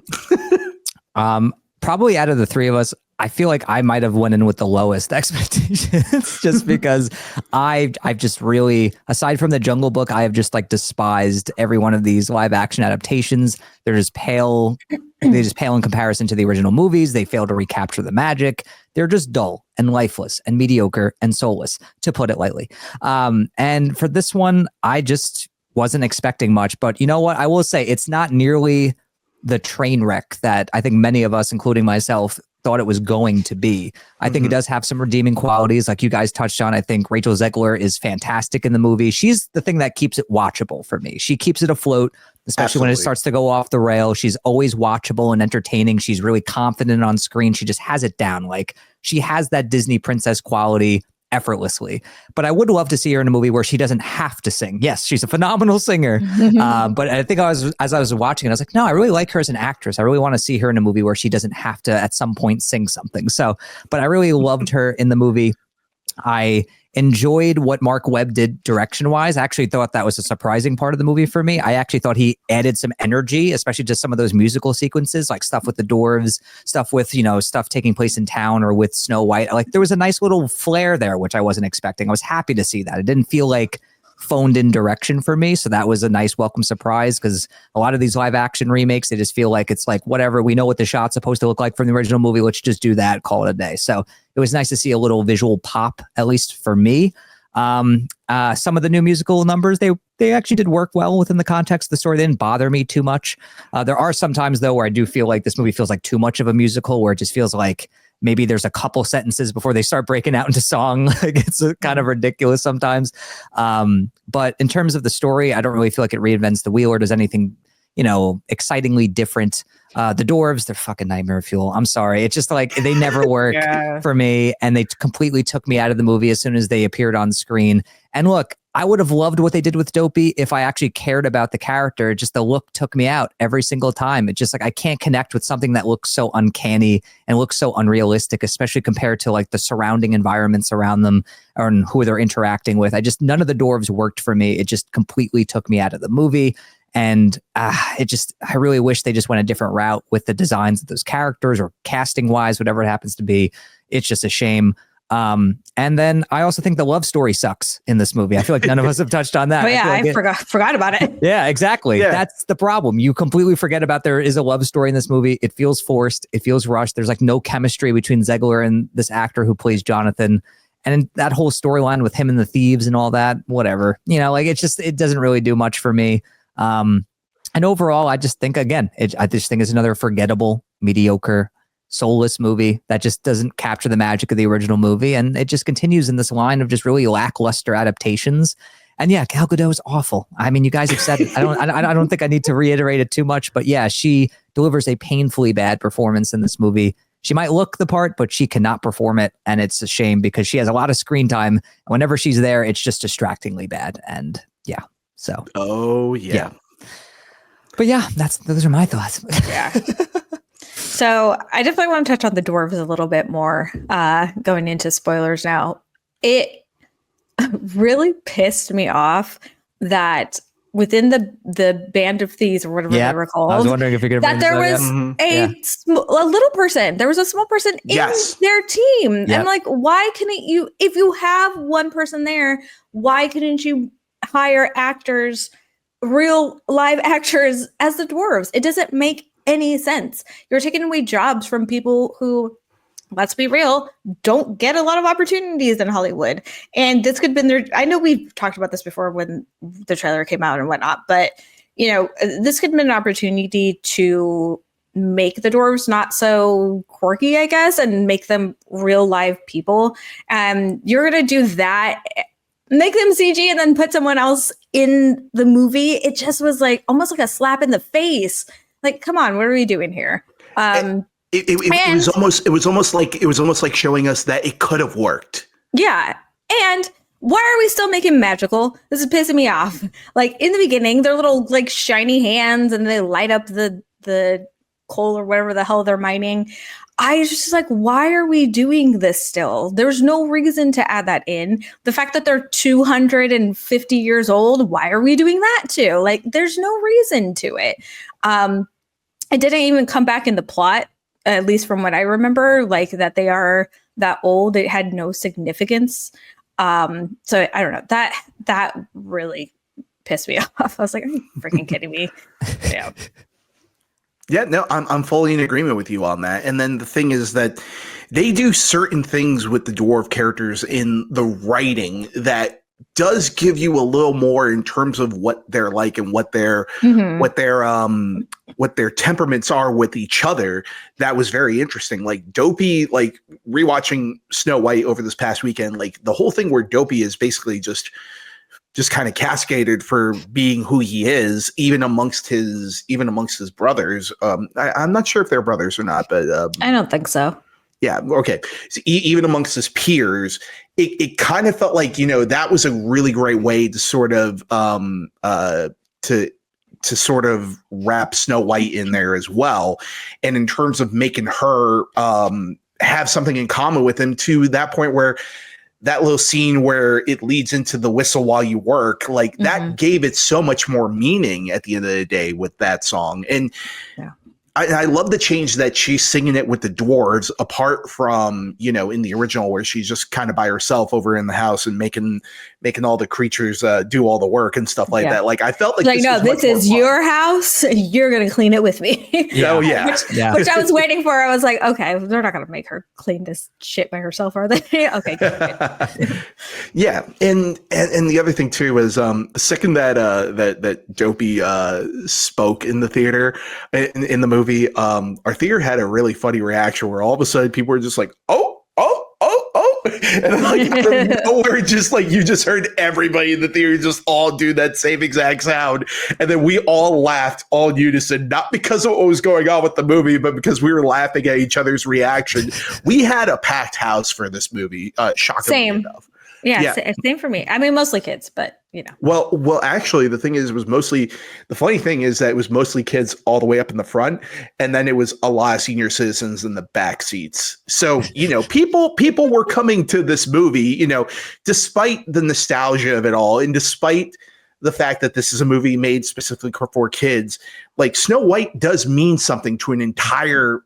Probably out of the 3 of us, I feel like I might have went in with the lowest expectations, just because I've just really, aside from the Jungle Book, I have just like despised every one of these live action adaptations. They're just pale. They just pale in comparison to the original movies. They fail to recapture the magic. They're just dull and lifeless and mediocre and soulless, to put it lightly. And for this one, I just wasn't expecting much. But you know what? I will say it's not nearly the train wreck that I think many of us, including myself, thought it was going to be. I think it does have some redeeming qualities, like you guys touched on. I think Rachel Zegler is fantastic in the movie. She's the thing that keeps it watchable for me. She keeps it afloat, especially when it starts to go off the rail. She's always watchable and entertaining. She's really confident on screen. She just has it down. Like, she has that Disney princess quality effortlessly. But I would love to see her in a movie where she doesn't have to sing. Yes, she's a phenomenal singer. But I think as I was watching it, I was like, no, I really like her as an actress. I really want to see her in a movie where she doesn't have to at some point sing something. So, but I really loved her in the movie. I enjoyed what Mark Webb did direction-wise. I actually thought that was a surprising part of the movie for me. I actually thought he added some energy, especially to some of those musical sequences, like stuff with the dwarves, stuff with, stuff taking place in town or with Snow White. Like, there was a nice little flair there, which I wasn't expecting. I was happy to see that. It didn't feel like phoned in direction for me. So that was a nice welcome surprise, because a lot of these live action remakes, they just feel like it's like, whatever, we know what the shot's supposed to look like from the original movie. Let's just do that, call it a day. So it was nice to see a little visual pop, at least for me. Some of the new musical numbers, they actually did work well within the context of the story. They didn't bother me too much. There are some times, though, where I do feel like this movie feels like too much of a musical, where it just feels like maybe there's a couple sentences before they start breaking out into song. Like, it's kind of ridiculous sometimes. But in terms of the story, I don't really feel like it reinvents the wheel or does anything, excitingly different. The dwarves, they're fucking nightmare fuel. I'm sorry. It's just like, they never work for me. And they completely took me out of the movie as soon as they appeared on screen. And look, I would have loved what they did with Dopey if I actually cared about the character. Just the look took me out every single time. It's just like I can't connect with something that looks so uncanny and looks so unrealistic, especially compared to like the surrounding environments around them or who they're interacting with. None of the dwarves worked for me. It just completely took me out of the movie. And I really wish they just went a different route with the designs of those characters or casting wise, whatever it happens to be. It's just a shame. And then I also think the love story sucks in this movie. I feel like none of us have touched on that. Oh yeah, I forgot about it. Yeah, exactly. Yeah. That's the problem. You completely forget about there is a love story in this movie. It feels forced. It feels rushed. There's like no chemistry between Zegler and this actor who plays Jonathan. And that whole storyline with him and the thieves and all that, whatever, like it doesn't really do much for me. And overall, I just think, again, I just think it's another forgettable, mediocre, soulless movie that just doesn't capture the magic of the original movie. And it just continues in this line of just really lackluster adaptations. And yeah, Gal Gadot is awful. I mean, you guys have said it. I don't think I need to reiterate it too much, but yeah, she delivers a painfully bad performance in this movie. She might look the part, but she cannot perform it. And it's a shame because she has a lot of screen time. And whenever she's there, it's just distractingly bad. And yeah, so. Oh, yeah. But yeah, those are my thoughts. Yeah. So I definitely want to touch on the dwarves a little bit more, going into spoilers now. It really pissed me off that within the band of thieves or whatever they were called, I was wondering if you're going to that there was a little person. There was a small person in their team. Yep. And like, why couldn't you, if you have one person there, why couldn't you hire actors, real live actors as the dwarves? It doesn't make any sense. You're taking away jobs from people who, let's be real, don't get a lot of opportunities in Hollywood. And this could have been I know we've talked about this before when the trailer came out and whatnot, but this could have been an opportunity to make the dwarves not so quirky, I guess, and make them real live people. You're going to do that, make them CG and then put someone else in the movie. It just was like almost like a slap in the face. Like, come on, what are we doing here? It was almost like showing us that it could have worked. Yeah. And why are we still making magical? This is pissing me off. Like in the beginning, they're little like shiny hands and they light up the coal or whatever the hell they're mining. I was just like, why are we doing this still? There's no reason to add that in. The fact that they're 250 years old, why are we doing that too? Like, there's no reason to it. It didn't even come back in the plot, at least from what I remember, like that they are that old. It had no significance. So I don't know, that really pissed me off. I was like, are you freaking kidding me? Yeah. Yeah, no, I'm fully in agreement with you on that. And then the thing is that they do certain things with the dwarf characters in the writing that does give you a little more in terms of what they're like and what their temperaments are with each other. That was very interesting. Like Dopey, like rewatching Snow White over this past weekend, like the whole thing where Dopey is basically just kind of cascaded for being who he is, even amongst his brothers. I'm not sure if they're brothers or not, but I don't think so. Yeah. Okay. So even amongst his peers, it kind of felt like, that was a really great way to sort of to sort of wrap Snow White in there as well. And in terms of making her have something in common with him to that point where that little scene where it leads into the whistle while you work, like that gave it so much more meaning at the end of the day with that song. And yeah. I love the change that she's singing it with the dwarves apart from, in the original where she's just kind of by herself over in the house and making all the creatures do all the work and stuff like that. Like I felt like this is your house. You're going to clean it with me. Oh yeah. Which I was waiting for. I was like, okay, they're not going to make her clean this shit by herself, are they? Okay. Good. Yeah. And the other thing too was the second that Dopey spoke in the theater in the movie, our theater had a really funny reaction where all of a sudden people were just like, oh, and then like out of nowhere, just like you just heard everybody in the theater just all do that same exact sound, and then we all laughed all in unison, not because of what was going on with the movie, but because we were laughing at each other's reaction. We had a packed house for this movie, shockingly enough. Yeah, same for me. I mean, mostly kids, but Well, actually, the thing is, the funny thing is that it was mostly kids all the way up in the front, and then it was a lot of senior citizens in the back seats. So, people were coming to this movie, despite the nostalgia of it all, and despite the fact that this is a movie made specifically for kids. Like, Snow White does mean something to an entire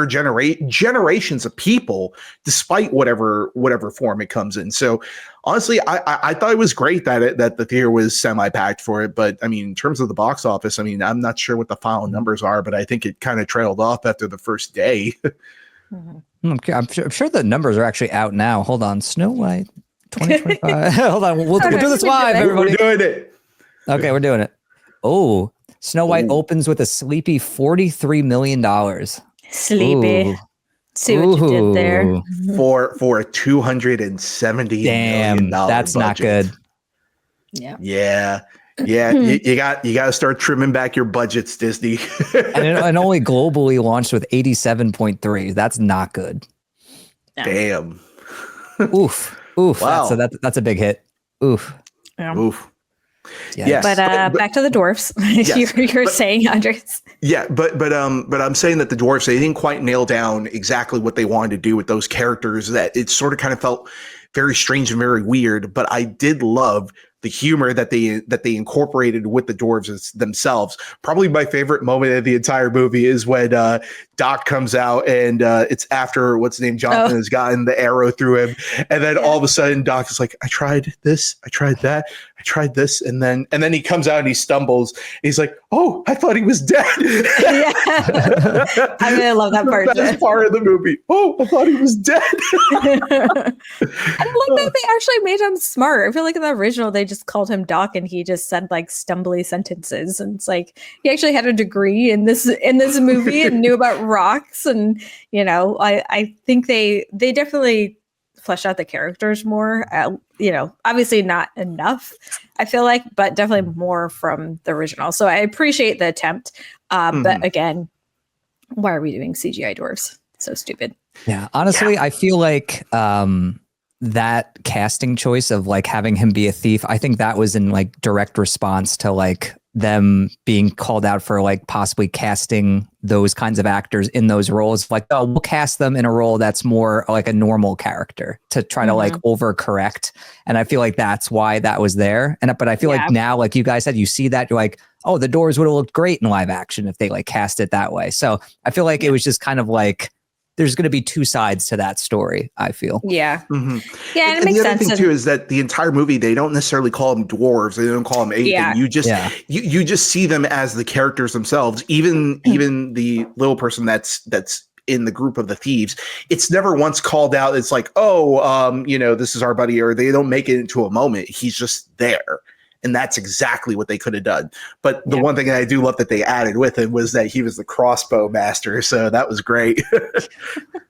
generations of people, despite whatever form it comes in. So honestly, I thought it was great that the theater was semi-packed for it. But I mean, in terms of the box office, I mean, I'm not sure what the final numbers are, but I think it kind of trailed off after the first day. Okay, I'm sure the numbers are actually out now. Hold on, Snow White 2025. Hold on, we'll do this live, everybody. We're doing it. Okay, we're doing it. Oh, Snow White opens with a sleepy $43 million. Sleepy. Ooh. See what you did there. For a $270 million that's budget. not good. Yeah. You got to start trimming back your budgets, Disney. and only globally launched with 87.3. That's not good. No. Damn. Oof. Wow. That's a big hit. Oof. Yeah. Oof. Yes. Yes. But back to the dwarfs. Yes, you're saying, Andres. Yeah, but I'm saying that the dwarfs, they didn't quite nail down exactly what they wanted to do with those characters. That it sort of kind of felt very strange and very weird. But I did love the humor that they incorporated with the dwarves themselves. Probably my favorite moment of the entire movie is when Doc comes out and it's after what's his name, Jonathan has gotten the arrow through him, and then all of a sudden Doc is like, I tried this, I tried that, I tried this, and then he comes out and he stumbles. And he's like, oh, I thought he was dead. Yeah. I really love that part. The best part of the movie. Oh, I thought he was dead. I like that they actually made him smart. I feel like in the original they just called him Doc and he just said like stumbly sentences, and it's like he actually had a degree in this movie and knew about rocks. And I think they definitely fleshed out the characters more. Obviously not enough, I feel like, but definitely more from the original. So I appreciate the attempt, but again, why are we doing CGI dwarves? So stupid. Yeah, honestly, I feel like that casting choice of like having him be a thief, I think that was in like direct response to like them being called out for like possibly casting those kinds of actors in those roles. Like, oh, we'll cast them in a role that's more like a normal character to try to like overcorrect. And I feel like that's why that was there. But I feel like now, like you guys said, you see that, you're like, oh, the Doors would have looked great in live action if they like cast it that way. So I feel like it was just kind of like, there's going to be two sides to that story, I feel. Yeah. Mm-hmm. Yeah, and it and makes the other sense. thing too is that the entire movie, they don't necessarily call them dwarves. They don't call them anything. Yeah. You just you just see them as the characters themselves. Even the little person that's in the group of the thieves, it's never once called out. It's like, this is our buddy, or they don't make it into a moment. He's just there. And that's exactly what they could have done. But the one thing that I do love that they added with him was that he was the crossbow master. So that was great.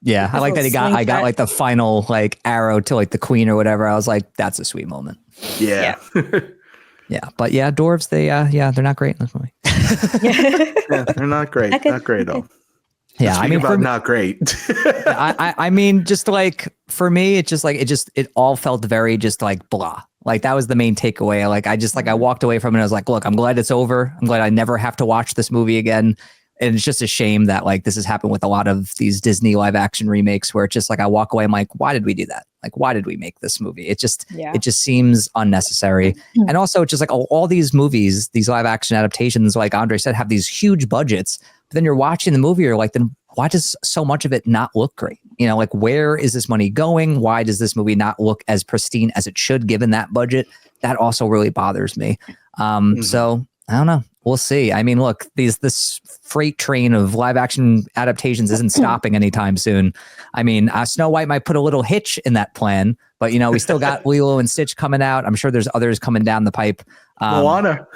Yeah, I like that I got like the final like arrow to like the queen or whatever. I was like, that's a sweet moment. Yeah. Yeah. But yeah, dwarves, they're not great in this movie. Yeah, they're not great. Not great at all. Yeah, I mean, not great. I mean, just like for me, it all felt very just like blah. Like that was the main takeaway. Like I walked away from it. I was like, look, I'm glad it's over. I'm glad I never have to watch this movie again. And it's just a shame that like this has happened with a lot of these Disney live action remakes where it's just like I walk away, I'm like, why did we do that? Like, why did we make this movie? It just seems unnecessary. And also it's just like all these movies, these live action adaptations, like Andre said, have these huge budgets. But then you're watching the movie, you're like, then why does so much of it not look great? Like where is this money going? Why does this movie not look as pristine as it should given that budget? That also really bothers me. So I don't know. We'll see. I mean, look, this freight train of live action adaptations isn't stopping anytime soon. I mean, Snow White might put a little hitch in that plan, but we still got Lilo and Stitch coming out. I'm sure there's others coming down the pipe. Moana.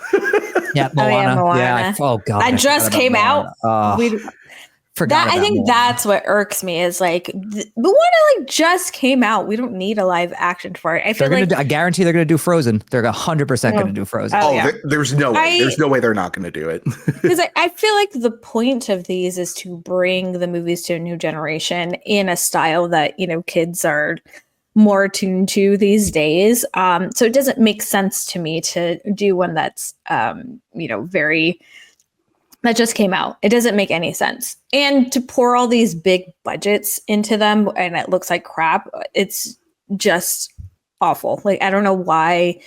Yeah, Moana. Moana. Yeah. Oh God. That just came out. I think that's what irks me is like the one just came out. We don't need a live action for it. I guarantee they're going to do Frozen. They're 100% going to do Frozen. There's no way. There's no way they're not going to do it. Because I feel like the point of these is to bring the movies to a new generation in a style that kids are more attuned to these days. So it doesn't make sense to me to do one that's, very, that just came out. It doesn't make any sense. And to pour all these big budgets into them and it looks like crap, it's just awful. Like, I don't know why.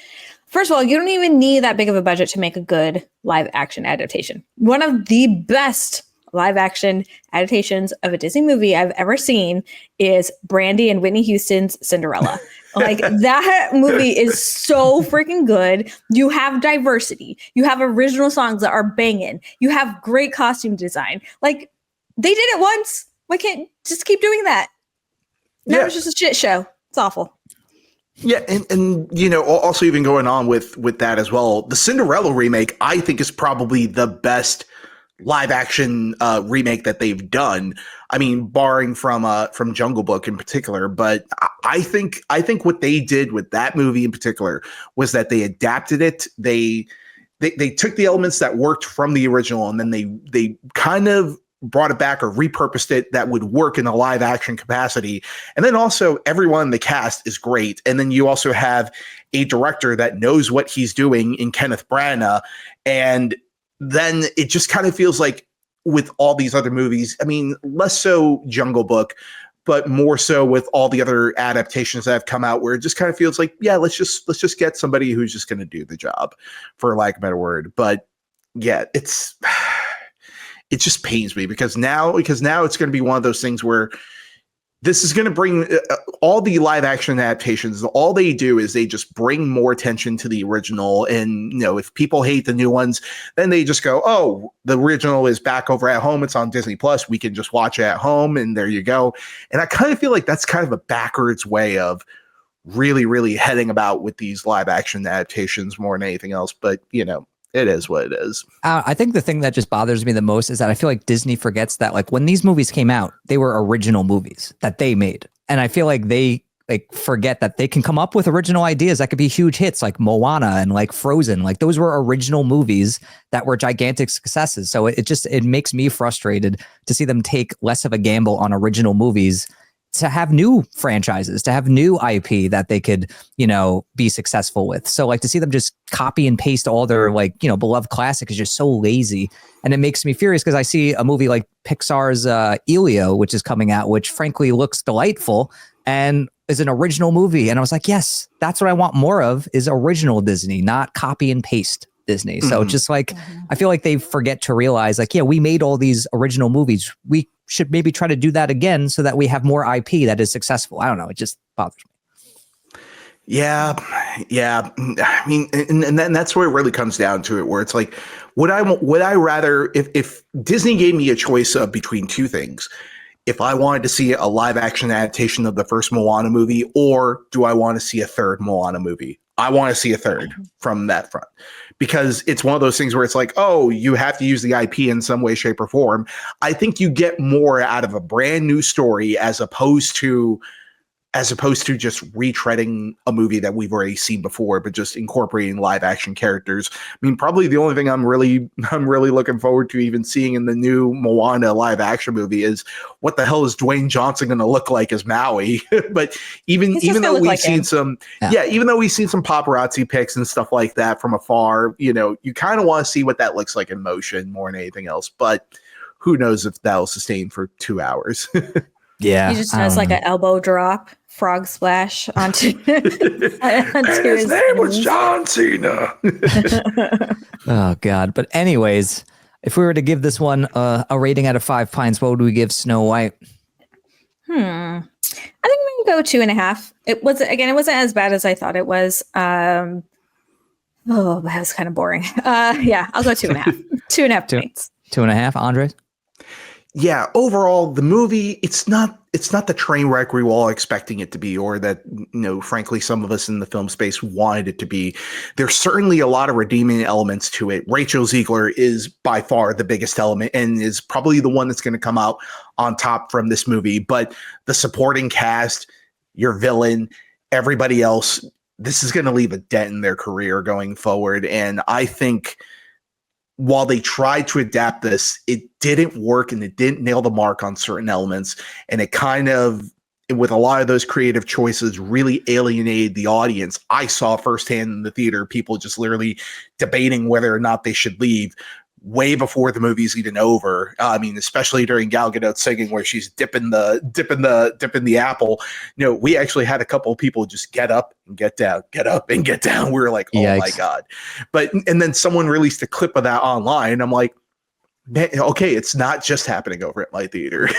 First of all, you don't even need that big of a budget to make a good live action adaptation. One of the best live action adaptations of a Disney movie I've ever seen is Brandy and Whitney Houston's Cinderella. Like, that movie is so freaking good. You have diversity. You have original songs that are banging. You have great costume design. Like, they did it once. Why can't just keep doing that? Now it's just a shit show. It's awful. Yeah, and also even going on with that as well, the Cinderella remake I think is probably the best live action remake that they've done. I mean, barring from Jungle Book in particular, but I think what they did with that movie in particular was that they adapted it. They took the elements that worked from the original and then they kind of brought it back or repurposed it that would work in a live action capacity. And then also everyone in the cast is great. And then you also have a director that knows what he's doing in Kenneth Branagh. And then it just kind of feels like with all these other movies, I mean, less so Jungle Book, but more so with all the other adaptations that have come out where it just kind of feels like, yeah, let's just get somebody who's just going to do the job, for lack of a better word. But yeah, it just pains me because now it's going to be one of those things where this is going to bring all the live action adaptations. All they do is they just bring more attention to the original. And, if people hate the new ones, then they just go, oh, the original is back over at home. It's on Disney Plus. We can just watch it at home. And there you go. And I kind of feel like that's kind of a backwards way of really, really heading about with these live action adaptations more than anything else. But, it is what it is. I think the thing that just bothers me the most is that I feel like Disney forgets that, like, when these movies came out, they were original movies that they made. And I feel like they forget that they can come up with original ideas that could be huge hits, like Moana and like Frozen. Like, those were original movies that were gigantic successes. So it makes me frustrated to see them take less of a gamble on original movies to have new franchises, to have new IP that they could, be successful with. So, like, to see them just copy and paste all their, beloved classic is just so lazy. And it makes me furious because I see a movie like Pixar's Elio, which is coming out, which frankly looks delightful and is an original movie. And I was like, yes, that's what I want more of, is original Disney, not copy and paste Disney. So just like, I feel like they forget to realize, like, yeah, we made all these original movies. We should maybe try to do that again so that we have more IP that is successful. I don't know. It just bothers me. Yeah. I mean, and then that's where it really comes down to it, where it's like, would I rather, if Disney gave me a choice of between two things, if I wanted to see a live action adaptation of the first Moana movie, or do I want to see a third Moana movie? I want to see a third from that front, because it's one of those things where it's like, oh, you have to use the IP in some way, shape, or form. I think you get more out of a brand new story as opposed to just retreading a movie that we've already seen before, but just incorporating live action characters. I mean, probably the only thing I'm really looking forward to even seeing in the new Moana live action movie is what the hell is Dwayne Johnson going to look like as Maui? But even though we've seen some paparazzi pics and stuff like that from afar, you kind of want to see what that looks like in motion more than anything else. But who knows if that'll sustain for 2 hours. Yeah. He just does like an elbow drop, frog splash onto his name was John Cena. Oh, God. But anyways, if we were to give this one a rating out of 5 pints, what would we give Snow White? I think we can go 2.5. It wasn't as bad as I thought it was. That was kind of boring. Yeah, I'll go 2.5. 2.5 pints. 2.5, Andres? Yeah, overall, the movie, it's not the train wreck we were all expecting it to be, or that, frankly, some of us in the film space wanted it to be. There's certainly a lot of redeeming elements to it. Rachel Ziegler is by far the biggest element and is probably the one that's going to come out on top from this movie. But the supporting cast, your villain, everybody else, this is going to leave a dent in their career going forward. And I think while they tried to adapt this, it didn't work and it didn't nail the mark on certain elements. And it kind of with a lot of those creative choices really alienated the audience. I saw firsthand in the theater people just literally debating whether or not they should leave way before the movie's even over. I mean, especially during Gal Gadot singing where she's dipping the apple. You know, we actually had a couple of people just get up and get down, get up and get down. We were like, oh Yikes. my God. And then someone released a clip of that online. And I'm like, man, okay, it's not just happening over at my theater.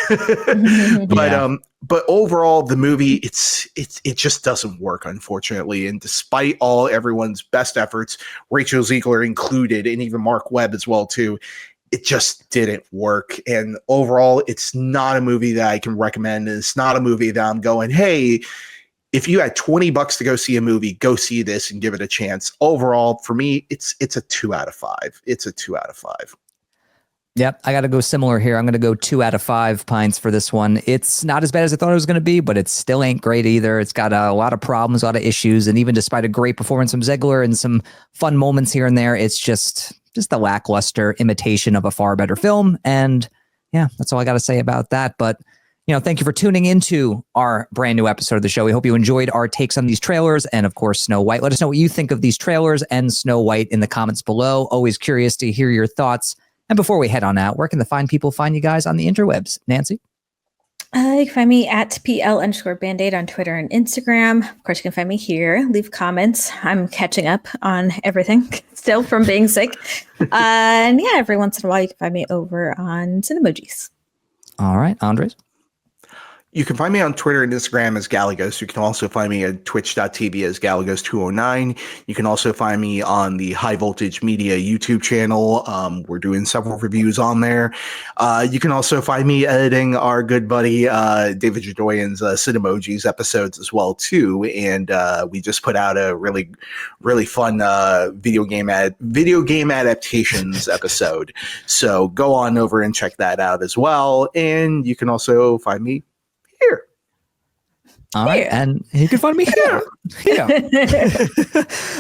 But overall, the movie, it just doesn't work, unfortunately. And despite everyone's best efforts, Rachel Ziegler included, and even Mark Webb as well too, it just didn't work. And overall, it's not a movie that I can recommend. And it's not a movie that I'm going, hey, if you had $20 to go see a movie, go see this and give it a chance. Overall, for me, it's a 2 out of 5. It's a 2 out of 5. Yep, I got to go similar here. I'm going to go 2 out of 5 pints for this one. It's not as bad as I thought it was going to be, but it still ain't great either. It's got a lot of problems, a lot of issues, and even despite a great performance from Ziegler and some fun moments here and there, it's just a lackluster imitation of a far better film. And yeah, that's all I got to say about that. But thank you for tuning into our brand new episode of the show. We hope you enjoyed our takes on these trailers and, of course, Snow White. Let us know what you think of these trailers and Snow White in the comments below. Always curious to hear your thoughts. And before we head on out, where can the fine people find you guys on the interwebs? Nancy? You can find me at PL_Band-Aid on Twitter and Instagram. Of course, you can find me here. Leave comments. I'm catching up on everything still from being sick. And yeah, every once in a while, you can find me over on Cinemojis. All right, Andres? You can find me on Twitter and Instagram as Galagos. You can also find me at twitch.tv as Galagos209. You can also find me on the High Voltage Media YouTube channel. We're doing several reviews on there. You can also find me editing our good buddy David Jadoyan's Cinemojis episodes as well too. And we just put out a really, really fun video game adaptations episode. So go on over and check that out as well. And you can also find me here. All right. And you can find me here.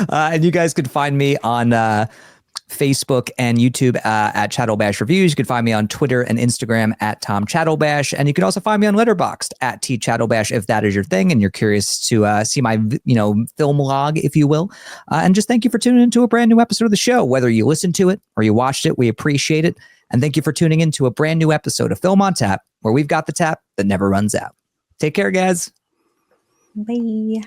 And you guys can find me on Facebook and YouTube at Chattelbash Reviews. You can find me on Twitter and Instagram at Tom Chattelbash. And you can also find me on Letterboxd at T Chattelbash if that is your thing and you're curious to see my film log, if you will. And just thank you for tuning into a brand new episode of the show. Whether you listened to it or you watched it, we appreciate it. And thank you for tuning into a brand new episode of Film on Tap, where we've got the tap that never runs out. Take care, guys. Bye.